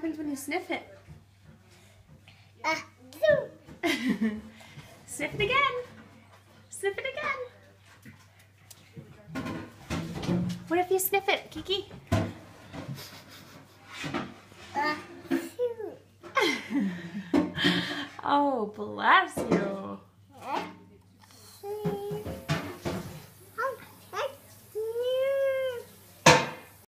happens when you sniff it? Sniff it again. Sniff it again. What if you sniff it, Kiki? Oh, bless you.